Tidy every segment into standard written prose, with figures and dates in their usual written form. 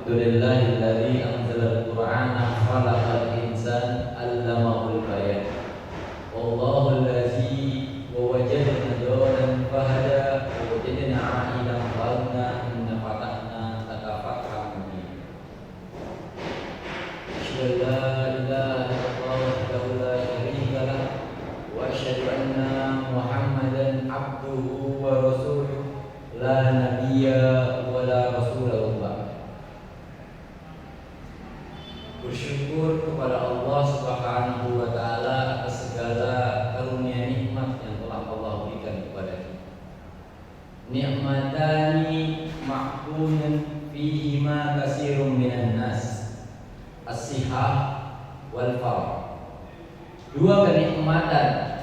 Alhamdulillahilladzi anzalal Qur'ana khalaqal insana 'allamahul bayan. Wallahu allazi wajadna dalan fahada wa wajadna 'ailan fa'alna inna fatahna laka fathan mubin. Asyhadu an la ilaha illallah wahdahu la syarika lah wa asyhadu anna Muhammadan 'abduhu wa rasuluh la nabiyya wa la rasulahu ba'd. Bersyukur kepada Allah Subhanahu wa taala atas segala karunia nikmat yang telah Allah berikan kepada kita. Nikmatani ma'kunun fihi ma katsirun minan nas. As-sihah wal farah. Dua kenikmatan.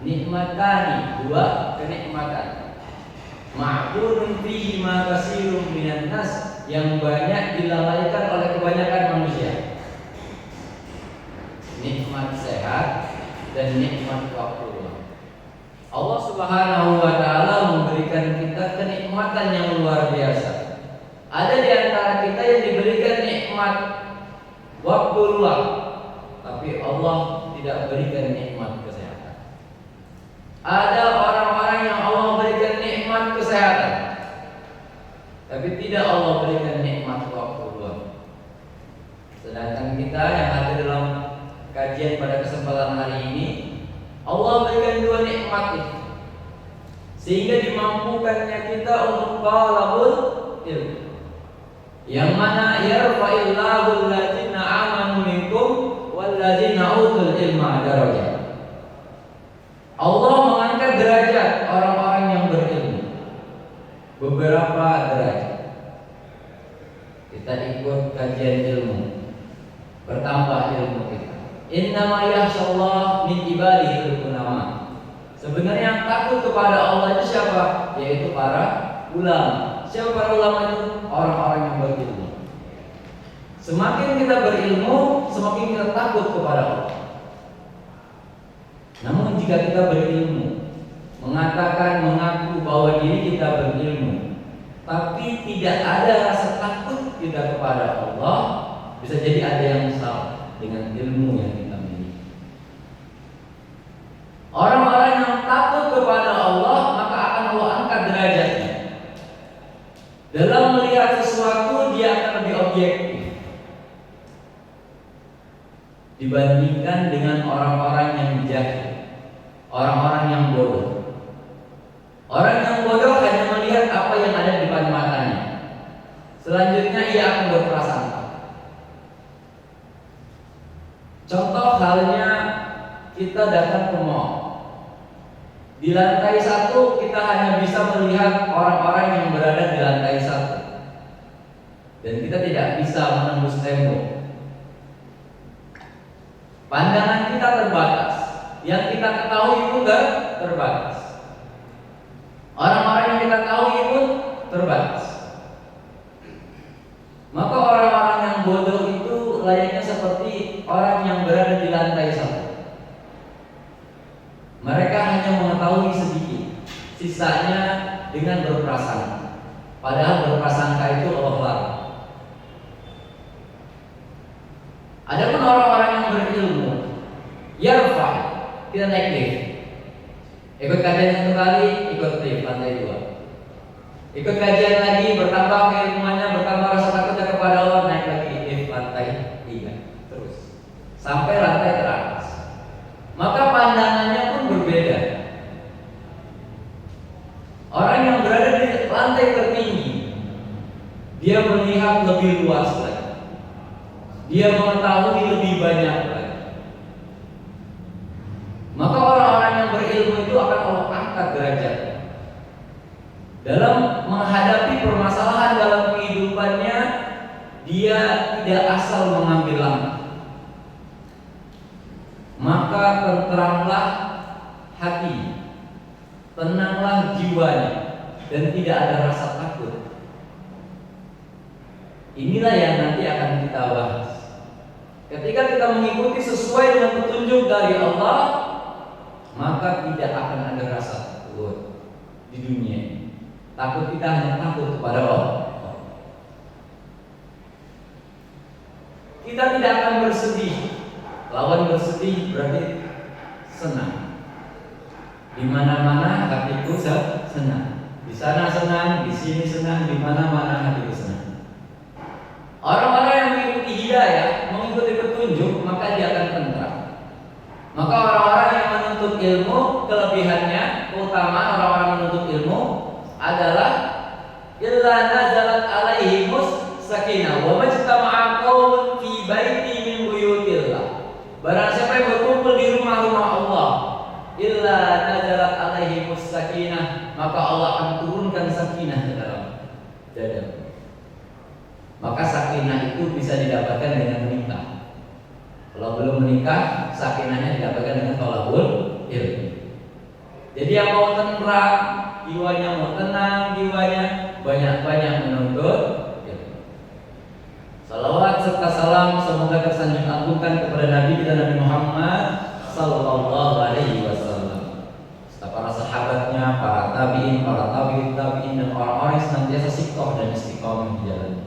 Nikmatani, dua kenikmatan. Ma'kunun fihi ma katsirun minan nas, yang banyak dilalaikan oleh kebanyakan manusia. Nikmat sehat dan nikmat waktu luang. Allah Subhanahu wa taala memberikan kita kenikmatan yang luar biasa. Ada di antara kita yang diberikan nikmat waktu luang, tapi Allah tidak berikan nikmat kesehatan. Ada orang-orang yang Allah berikan nikmat kesehatan, tapi tidak Allah berikan nikmat waktu luang. Sedangkan kita yang hadir dalam kajian pada kesempatan hari ini, Allah berikan dua nikmat itu, sehingga dimampukannya kita untuk talabul ilmu, yang mana yarfa'illahu alladzina amanu minkum walladzina utul ilma darajat. Allah mengangkat derajat orang-orang yang berilmu beberapa derajat. Kita ikut kajian ilmu, bertambah ilmu kita. Innama yakhshallah min ibadihil ulama. Sebenarnya yang takut kepada Allah itu siapa? Yaitu para ulama. Siapa para ulama itu? Orang-orang yang berilmu. Semakin kita berilmu, semakin kita takut kepada Allah. Namun jika kita berilmu, mengatakan, mengaku bahwa diri kita berilmu, tapi tidak ada rasa takut kita kepada Allah, bisa jadi ada yang salah dengan ilmu yang kita miliki. Orang-orang yang takut kepada Allah, maka akan Allah angkat derajatnya. Dalam melihat sesuatu, dia akan lebih objektif dibandingkan dengan orang-orang yang jahil, orang-orang yang bodoh. Orang yang bodoh hanya melihat apa yang ada di depan matanya. Selanjutnya ia akan berprasangka. Contoh halnya kita datang ke mall. Di lantai 1 kita hanya bisa melihat orang-orang yang berada di lantai 1, dan kita tidak bisa menembus tembok. Pandangan kita terbatas. Yang kita ketahui pun terbatas. Orang-orang yang kita tahu pun terbatas. Maka orang-orang yang bodoh itu layaknya seperti orang yang berada di lantai 1. Mereka hanya mengetahui sedikit, sisanya dengan berprasangka. Padahal berprasangka itu Allah larang. Adapun orang-orang yang berilmu, yarfa, kita naik lift. Ikut kajian satu kali, ikut lift lantai 2. Ikut kajian lagi, bertambah keilmuannya, bertambah rasa takutnya kepada Allah, naik lagi lift lantai 3, terus sampai lantai teratas. Maka pandangannya pun berbeda. Orang yang berada di lantai tertinggi, dia melihat lebih luas lagi, dia mengetahui lebih banyak lagi. Maka orang-orang yang berilmu itu akan Allah angkat derajatnya. Dalam menghadapi permasalahan dalam kehidupannya, dia tidak asal mengambil langkah. Maka tenteramlah hati, tenanglah jiwanya, dan tidak ada rasa takut. Inilah yang nanti akan kita bahas. Ketika kita mengikuti sesuai dengan petunjuk dari Allah, maka tidak akan ada rasa takut di dunia. Takut kita hanya takut kepada Allah. sedih berarti senang. Di mana-mana hatiku senang. Di sana senang, di sini senang, di mana-mana hatiku senang. Orang-orang yang mengikuti hidayah, mengikuti petunjuk, maka dia akan tentram. Maka orang-orang yang menuntut ilmu, kelebihannya, keutamaan orang-orang menuntut ilmu adalah illa nazalat alaihimus sakinah wa majtama'a qaumun fi baiti min buyutillah. Barang siapa yang berkumpul di rumah-rumah Allah, illa nazalat alaihimus sakinah, maka Allah akan turunkan sakinah ke dalam dada. Maka sakinah itu bisa didapatkan dengan menikah. Kalau belum menikah, sakinahnya didapatkan dengan thalabul ilmi. Jadi yang mau tenang, jiwanya mau tenang, jiwanya banyak-banyak menuntut ilmu. Salawat serta salam semoga tersanjung-agungkan kepada Nabi kita Nabi Muhammad sallallahu alaihi wasallam, serta para sahabatnya, para tabi'in, para tabi'in dan orang-orang yang senantiasa sikoh dan istiqomah di jalannya.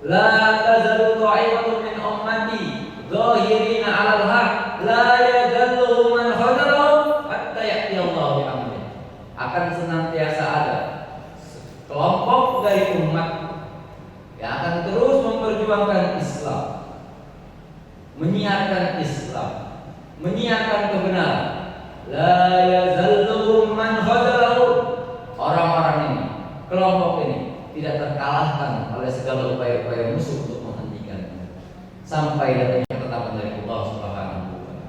La tazalu ta'ifatun min ummati zahirina 'alal haq la yadalluhum man khadalahum hatta ya'ti Allah bi amrih. Akan senantiasa ada kelompok dari umat yang akan terus memperjuangkan Islam, menyiarkan Islam, menyiarkan kebenaran. La yazalluhum man khadalahum. Orang-orang ini, kelompok ini tidak terkalahkan oleh segala upaya-upaya musuh untuk menghentikan sampai datangnya ketetapan dari Allah Subhanahu wa taala.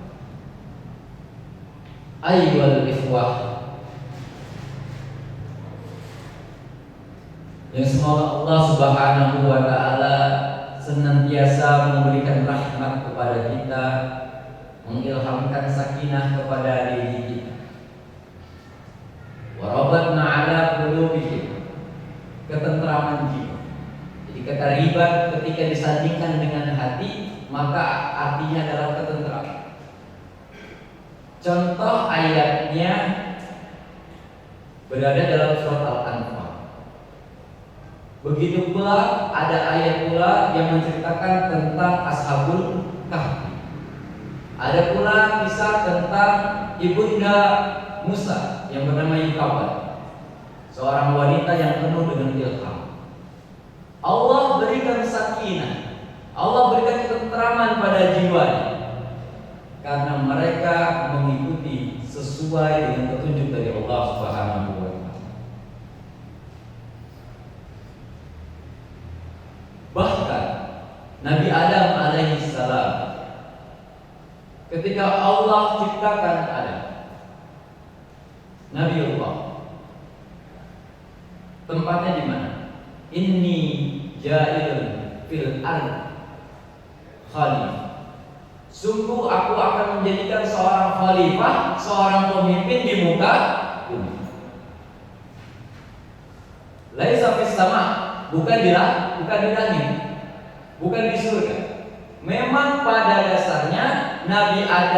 Ayyuhal ikhwah, yang semoga Allah Subhanahu wa taala senantiasa memberikan rahmat kepada kita, mengilhamkan sakinah kepada diri kita. Wa rabatna 'ala qulubihim, ketentraman jiwa. Jadi kata ribat ketika disandingkan dengan hati, maka artinya adalah ketentraman. Contoh ayatnya berada dalam surat Al-Anfal. Begitu pula ada ayat pula yang menceritakan tentang Ashabul Kahfi. Ada pula kisah tentang ibunda Musa yang bernama Yukabad, seorang wanita yang penuh dengan ilham. Allah berikan sakinah, Allah berikan ketentraman pada jiwanya karena mereka mengikuti sesuai dengan petunjuk dari Allah Subhanahu wa taala. Bahkan Nabi Adam alaihi salam, ketika Allah ciptakan Adam, Nabi Allah, tempatnya di mana? Inni ja'ilun fil ard khalifah. Sungguh aku akan menjadikan seorang khalifah, seorang pemimpin di muka bumi. Laisa fis sama, bukan di langit, bukan di surga. Memang pada dasarnya Nabi Adam